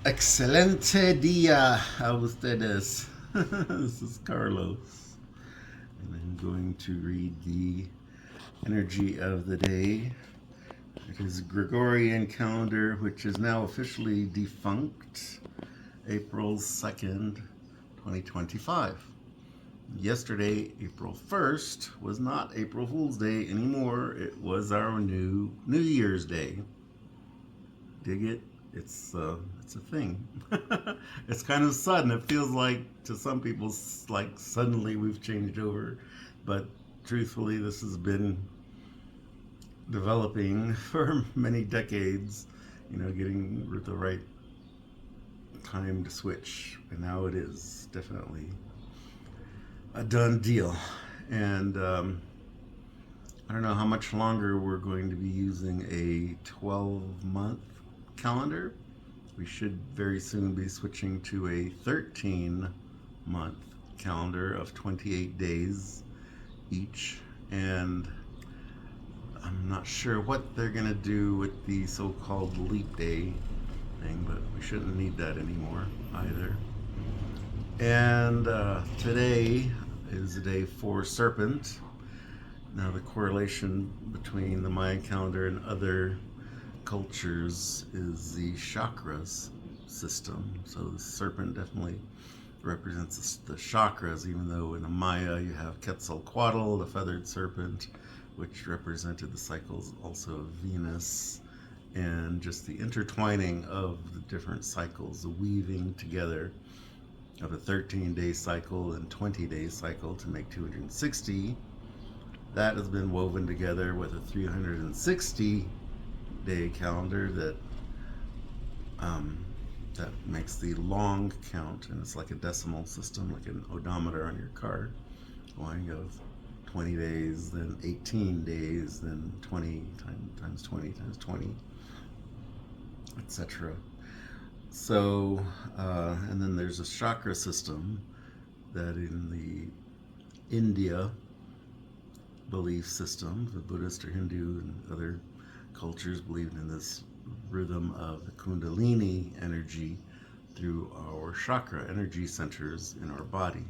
Excelente dia a ustedes. This is Carlos, and I'm going to read the energy of the day. It is Gregorian calendar, which is now officially defunct, April 2nd, 2025. Yesterday, April 1st, was not April Fool's Day anymore. It was our New Year's Day. Dig it? It's a thing. It's kind of sudden. It feels like to some people like suddenly we've changed over, but truthfully, this has been developing for many decades. Getting the right time to switch, and now it is definitely a done deal. And I don't know how much longer we're going to be using a 12-month calendar. We should very soon be switching to a 13-month calendar of 28 days each. And I'm not sure what they're going to do with the so-called leap day thing, but we shouldn't need that anymore either. And today is the day for serpent. Now, the correlation between the Mayan calendar and other cultures is the chakras system. So the serpent definitely represents the chakras, even though in the Maya you have Quetzalcoatl, the feathered serpent, which represented the cycles also of Venus, and just the intertwining of the different cycles, the weaving together of a 13-day cycle and 20-day cycle to make 260. That has been woven together with a 360-day calendar that makes the long count, and it's like a decimal system, like an odometer on your card, going of 20 days, then 18 days, then 20 times 20 times 20, etc. So, and then there's a chakra system that in the India belief system, the Buddhist or Hindu and other cultures believed in this rhythm of the Kundalini energy through our chakra energy centers in our body.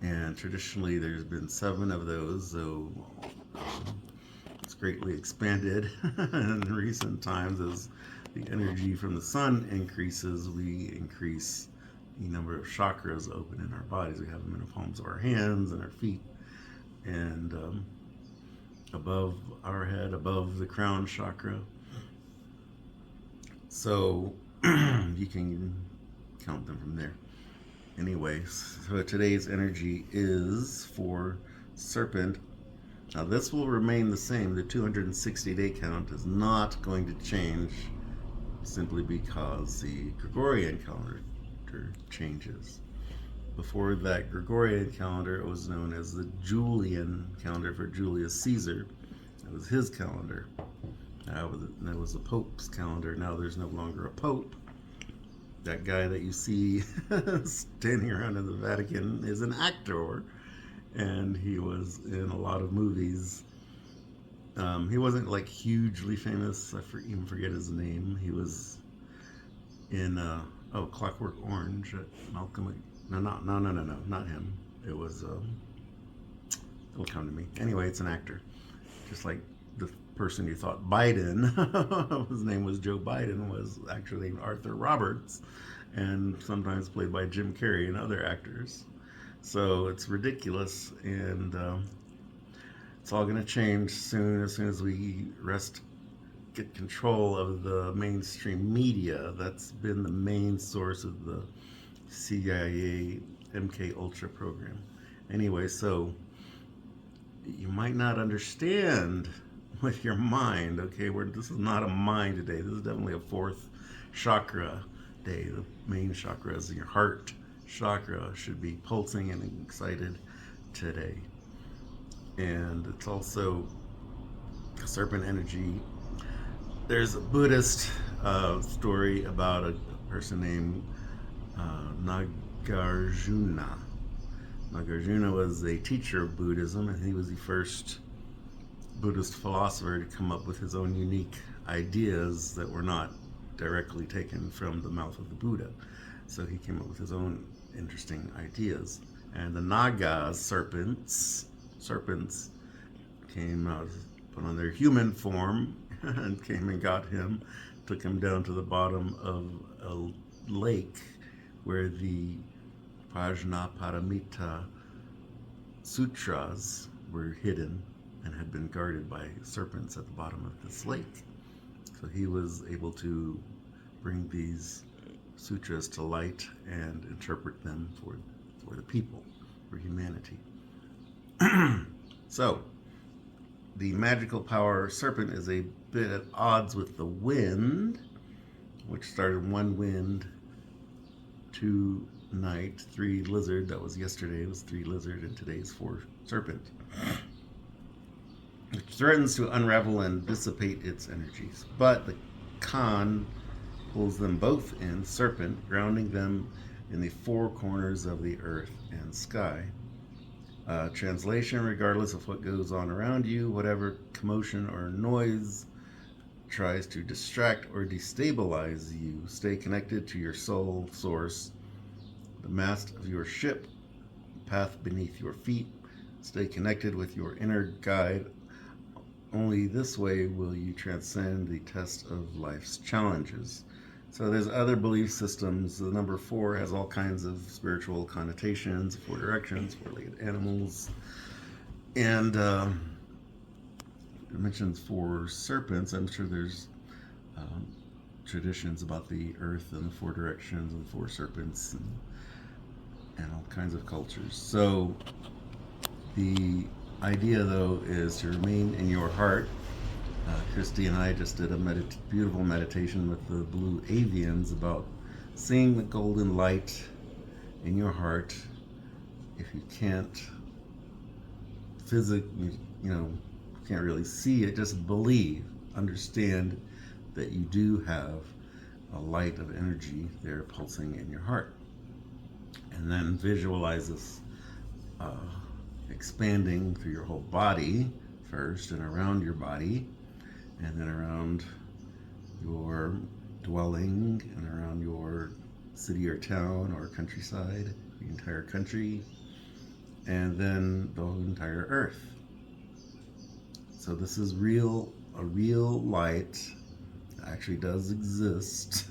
And traditionally, there's been 7 of those, though it's greatly expanded in recent times as the energy from the sun increases. We increase the number of chakras open in our bodies. We have them in the palms of our hands and our feet, and above our head, above the crown chakra. So you can count them from there. Anyway, so today's energy is for serpent. Now this will remain the same. The 260-day count is not going to change simply because the Gregorian calendar changes. Before that Gregorian calendar, it was known as the Julian calendar for Julius Caesar. That was his calendar. That was the Pope's calendar. Now there's no longer a Pope. That guy that you see standing around in the Vatican is an actor, and he was in a lot of movies. He wasn't like hugely famous. I even forget his name. He was in Clockwork Orange. Malcolm. No, not him. It was. It'll come to me. Anyway, it's an actor, just like the person you thought Biden, his name was Joe Biden, was actually named Arthur Roberts, and sometimes played by Jim Carrey and other actors. So it's ridiculous, and it's all going to change soon. As soon as we get control of the mainstream media, that's been the main source of the CIA MK Ultra program. Anyway, so you might not understand with your mind. Okay, this is not a mind today. This is definitely a 4th chakra day. The main chakra is your heart chakra, should be pulsing and excited today. And it's also serpent energy. There's a Buddhist story about a person named Nagarjuna. Nagarjuna was a teacher of Buddhism, and he was the first Buddhist philosopher to come up with his own unique ideas that were not directly taken from the mouth of the Buddha. So he came up with his own interesting ideas. And the Nagas, serpents came out, put on their human form, and came and got him, took him down to the bottom of a lake where the Prajnaparamita sutras were hidden and had been guarded by serpents at the bottom of this lake. So he was able to bring these sutras to light and interpret them for the people, for humanity. So, the magical power serpent is a bit at odds with the wind, which started 1 wind, 2 night, 3 lizard. That was yesterday, it was 3 lizard, and today's 4 serpent. It threatens to unravel and dissipate its energies. But the Khan pulls them both in, serpent, grounding them in the 4 corners of the earth and sky. Translation: regardless of what goes on around you, whatever commotion or noise tries to distract or destabilize you, stay connected to your soul source, the mast of your ship, path beneath your feet. Stay connected with your inner guide. Only this way will you transcend the test of life's challenges. So there's other belief systems. The number 4 has all kinds of spiritual connotations, 4 directions, 4-legged animals. And it mentions 4 serpents. I'm sure there's traditions about the earth and the 4 directions and 4 serpents and all kinds of cultures. So the idea, though, is to remain in your heart. Christy and I just did a beautiful meditation with the blue avians about seeing the golden light in your heart. If you can't physically, can't really see it, just believe, understand that you do have a light of energy there pulsing in your heart. And then visualize this expanding through your whole body first and around your body, and then around your dwelling and around your city or town or countryside, the entire country, and then the whole entire earth. So this is a real light that actually does exist,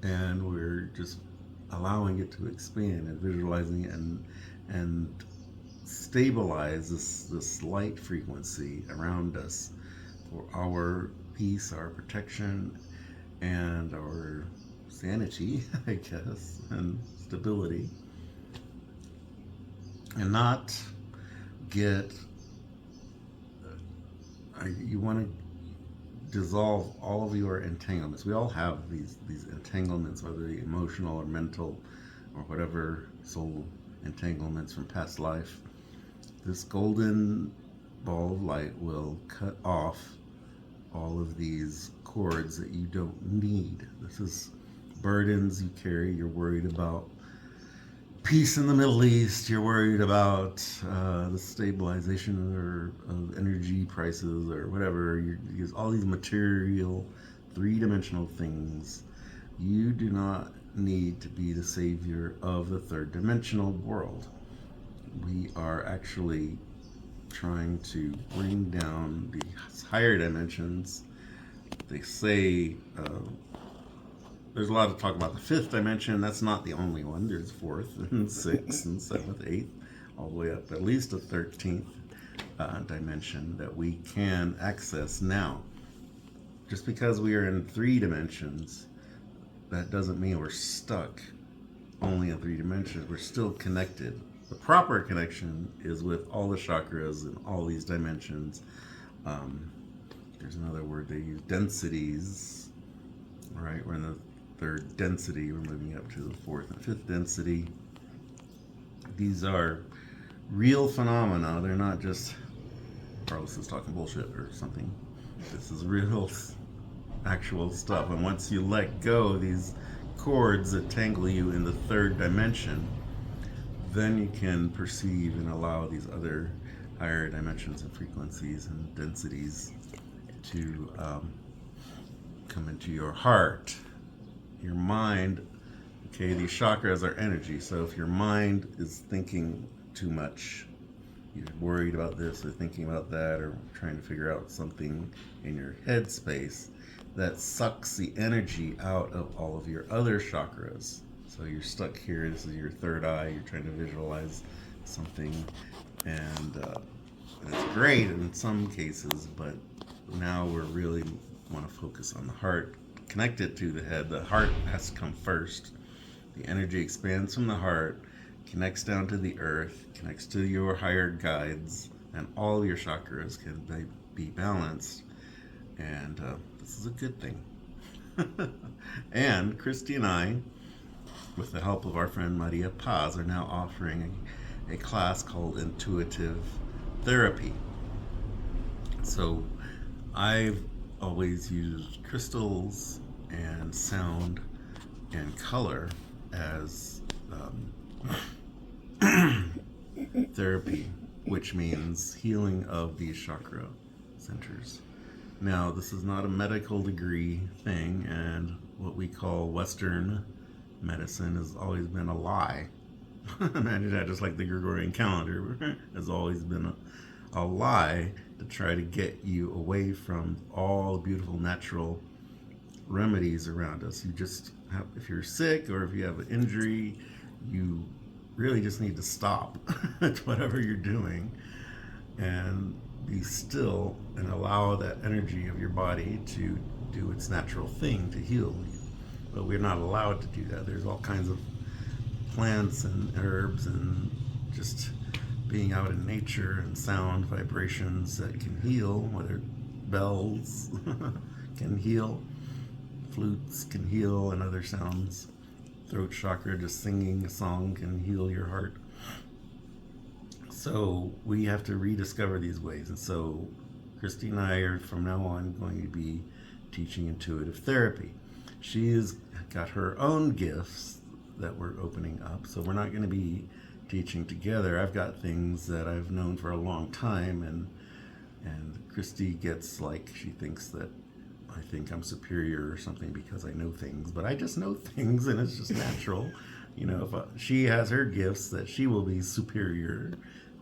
and we're just allowing it to expand and visualizing it and stabilize this light frequency around us for our peace, our protection, and our sanity, I guess, and stability. And not get, you want to dissolve all of your entanglements. We all have these entanglements, whether they're emotional or mental or whatever soul entanglements from past life. This golden ball of light will cut off all of these cords that you don't need. This is burdens you carry. You're worried about peace in the Middle East. You're worried about the stabilization of energy prices or whatever. Use all these material, 3-dimensional things. You do not need to be the savior of the 3rd-dimensional world. We are actually trying to bring down the higher dimensions. They say there's a lot of talk about the 5th dimension. That's not the only one. There's 4th and 6th and 7th, 8th, all the way up at least a 13th dimension that we can access now. Just because we are in 3 dimensions, that doesn't mean we're stuck only in 3 dimensions. We're still connected. The proper connection is with all the chakras and all these dimensions. There's another word they use, densities. All right, we're in the 3rd density. We're moving up to the 4th and 5th density. These are real phenomena. They're not just Carlos is talking bullshit or something. This is real, actual stuff. And once you let go these cords that tangle you in the 3rd dimension, then you can perceive and allow these other higher dimensions and frequencies and densities to come into your heart, your mind. Okay, these chakras are energy. So if your mind is thinking too much, you're worried about this or thinking about that or trying to figure out something in your head space, that sucks the energy out of all of your other chakras. So you're stuck here. This is your third eye. You're trying to visualize something, and it's great in some cases, but now we're really want to focus on the heart, connect it to the head. The heart has to come first. The energy expands from the heart, connects down to the earth, connects to your higher guides, and all your chakras can be balanced. And this is a good thing. And Christy and I, with the help of our friend Maria Paz, are now offering a class called Intuitive Therapy. So I've always used crystals and sound and color as therapy, which means healing of these chakra centers. Now, this is not a medical degree thing, and what we call Western medicine has always been a lie. Imagine that, just like the Gregorian calendar has always been a lie to try to get you away from all the beautiful natural remedies around us. You just have, if you're sick or if you have an injury, you really just need to stop whatever you're doing and be still and allow that energy of your body to do its natural thing to heal you. But we're not allowed to do that. There's all kinds of plants and herbs and just being out in nature and sound vibrations that can heal, whether bells can heal, flutes can heal, and other sounds. Throat chakra, just singing a song can heal your heart. So we have to rediscover these ways. And so Christy and I are from now on going to be teaching intuitive therapy. She's got her own gifts that we're opening up. So we're not going to be teaching together. I've got things that I've known for a long time, and Christy gets like, she thinks that I think I'm superior or something because I know things, but I just know things and it's just natural. You know, if she has her gifts that she will be superior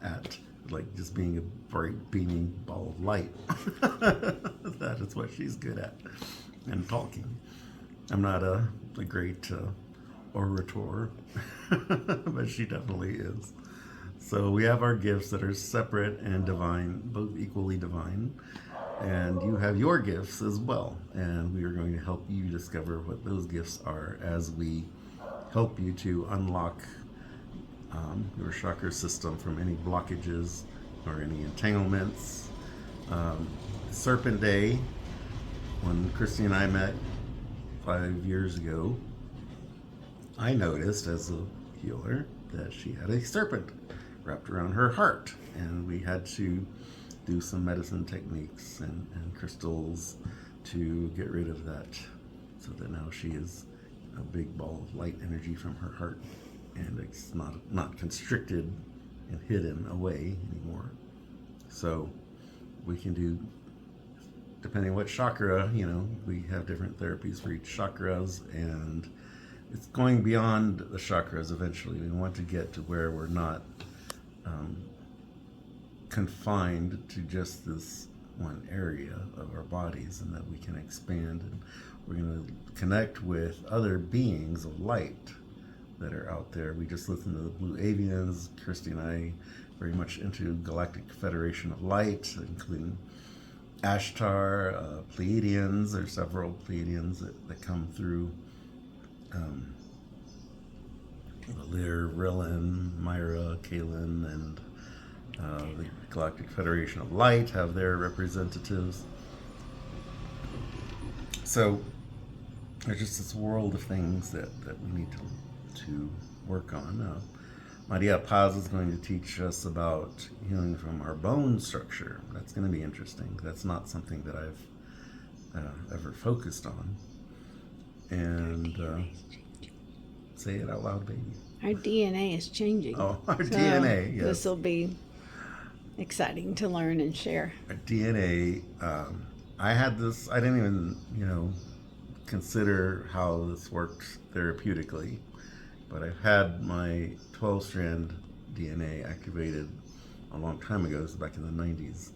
at, like just being a bright beaming ball of light. That is what she's good at, and talking. I'm not a great orator, but she definitely is. So we have our gifts that are separate and divine, both equally divine. And you have your gifts as well. And we are going to help you discover what those gifts are as we help you to unlock your chakra system from any blockages or any entanglements. Serpent Day, when Christy and I met 5 years ago, I noticed as a healer that she had a serpent wrapped around her heart, and we had to do some medicine techniques and crystals to get rid of that, so that now she is a big ball of light energy from her heart, and it's not constricted and hidden away anymore. So we can do, depending on what chakra, you know, we have different therapies for each chakras, and it's going beyond the chakras eventually. We want to get to where we're not confined to just this one area of our bodies, and that we can expand, and we're going to connect with other beings of light that are out there. We just listened to the Blue Avians. Christy and I very much into Galactic Federation of Light, including Ashtar, Pleiadians. There's several Pleiadians that come through. Valir, Rillen, Myra, Kaelin, and the Galactic Federation of Light have their representatives. So there's just this world of things that we need to work on. Maria Paz is going to teach us about healing from our bone structure. That's going to be interesting. That's not something that I've ever focused on. And say it out loud, baby. Our DNA is changing. Oh, our DNA, yes. This will be exciting to learn and share. Our DNA, I had this, I didn't even, consider how this works therapeutically, but I've had my 12-strand DNA activated a long time ago. This is back in the 90s.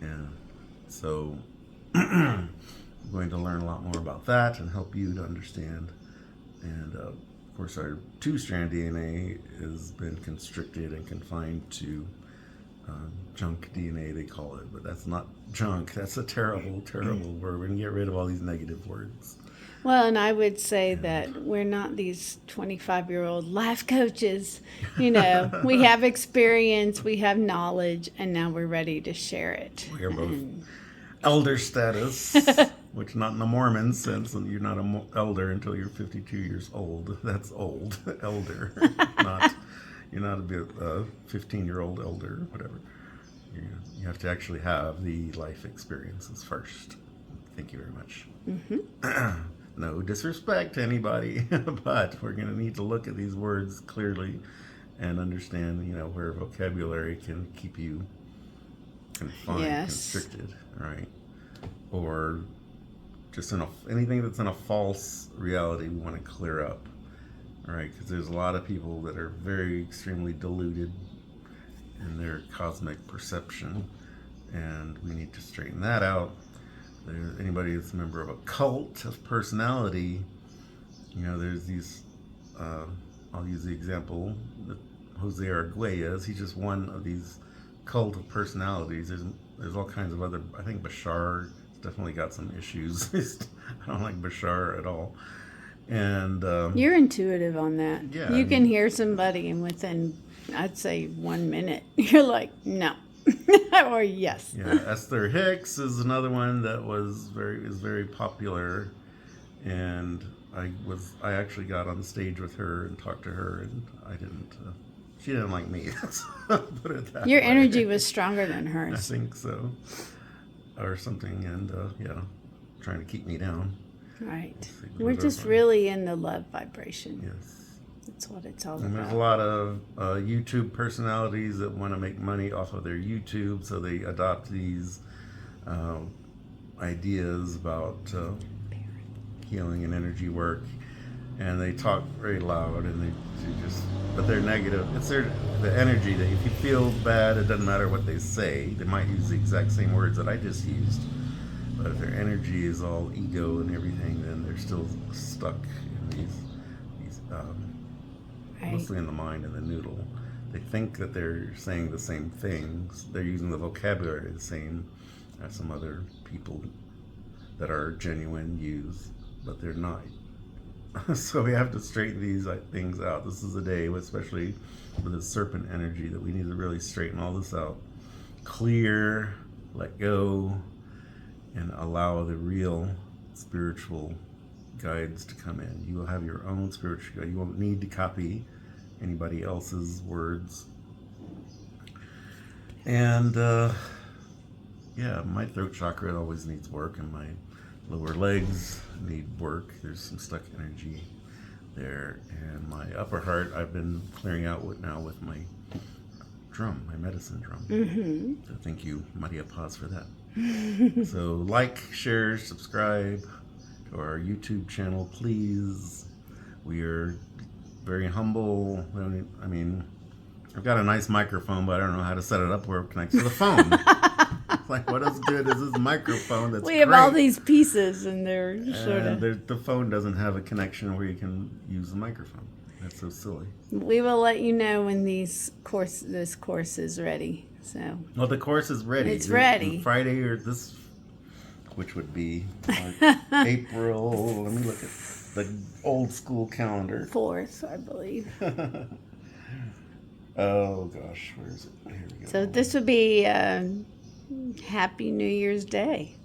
And so I'm going to learn a lot more about that and help you to understand. And of course, our 2-strand DNA has been constricted and confined to junk DNA, they call it. But that's not junk. That's a terrible, terrible word. We're going to get rid of all these negative words. Well, and I would say that we're not these 25-year-old life coaches. You know, we have experience, we have knowledge, and now we're ready to share it. We are both elder status, which not in the Mormon sense, and you're not an elder until you're 52 years old. That's old, elder. You're not a 15-year-old elder, whatever. You have to actually have the life experiences first. Thank you very much. Mm-hmm. No disrespect to anybody, but we're going to need to look at these words clearly and understand, where vocabulary can keep you confined, constricted, right? Or just anything that's in a false reality we want to clear up, right? Because there's a lot of people that are very extremely deluded in their cosmic perception, and we need to straighten that out. Anybody that's a member of a cult of personality, there's these, I'll use the example that Jose Arguelles, he's just one of these cult of personalities. There's all kinds of other, I think Bashar definitely got some issues. I don't like Bashar at all. And you're intuitive on that. Yeah, you can hear somebody and within, I'd say 1 minute, you're like, no. Or yes. Yeah, Esther Hicks is another one that is very popular, and I actually got on stage with her and talked to her, and she didn't like me. Put it that Your way. energy was stronger than I hers. think so, or something, and trying to keep me down. Right. We're just really in the love vibration. Yes. That's what it's all And about. there's a lot of YouTube personalities that want to make money off of their YouTube, so they adopt these ideas about healing and energy work, and they talk very loud, and but they're negative. It's the energy that if you feel bad, it doesn't matter what they say. They might use the exact same words that I just used, but if their energy is all ego and everything, then they're still stuck in these mostly in the mind and the noodle. They think that they're saying the same things. They're using the vocabulary the same as some other people that are genuine use, but they're not. So we have to straighten these things out. This is a day, especially with the serpent energy, that we need to really straighten all this out. Clear, let go, and allow the real spiritual guides to come in. You will have your own spiritual guide. You won't need to copy anybody else's words. And my throat chakra always needs work, and my lower legs need work. There's some stuck energy there, and my upper heart I've been clearing out with my drum, my medicine drum. Mm-hmm. So thank you, Maria Paz, for that. So like, share, subscribe to our YouTube channel, please. We are very humble. I mean, I've got a nice microphone, but I don't know how to set it up where it connects to the phone. It's like, what as good as this microphone? That's we have great. all these pieces, and they're sort And of. the phone doesn't have a connection where you can use the microphone. That's so silly. We will let you know when this course is ready. So. Well, the course is ready. It's ready. Friday or this, which would be like April. Let me look at the old school calendar. 4th, I believe. Oh gosh, where is it? Here we go. So this would be Happy New Year's Day.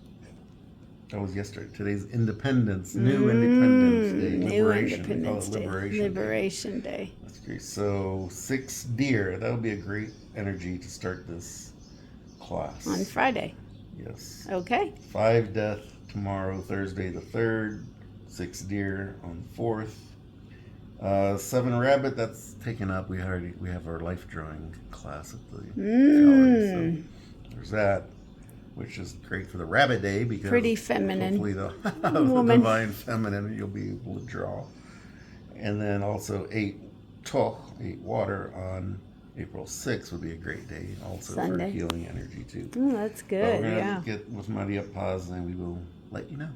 That was yesterday. Today's Independence, New Independence Day, New Liberation. Independence They call it Day. Liberation Day. Day. That's great. So 6 deer. That would be a great energy to start this class. On Friday. Yes. Okay. 5 death tomorrow, Thursday the 3rd. 6 deer on the 4th. 7 rabbit. That's taken up. We have our life drawing class at the gallery. So there's that. which is great for the rabbit day because Pretty feminine hopefully the woman. divine feminine you'll be able to draw. And then also 8 water on April 6th would be a great day also Sunday. for healing energy too. Oh, that's But good. we're gonna Yeah. get with Maria Paz and we will let you know.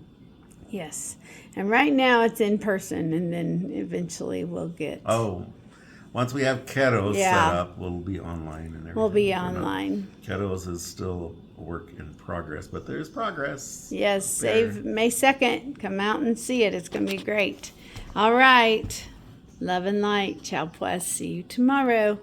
Yes. And right now it's in person, and then eventually we'll get. Oh, once we have ketos Yeah. set up, we'll be online and everything. We'll be We're not- online. Ketos is still a work in progress, but there's progress. Yes. There. Save May 2nd. Come out and see it. It's going to be great. All right. Love and light. Ciao, pues. See you tomorrow.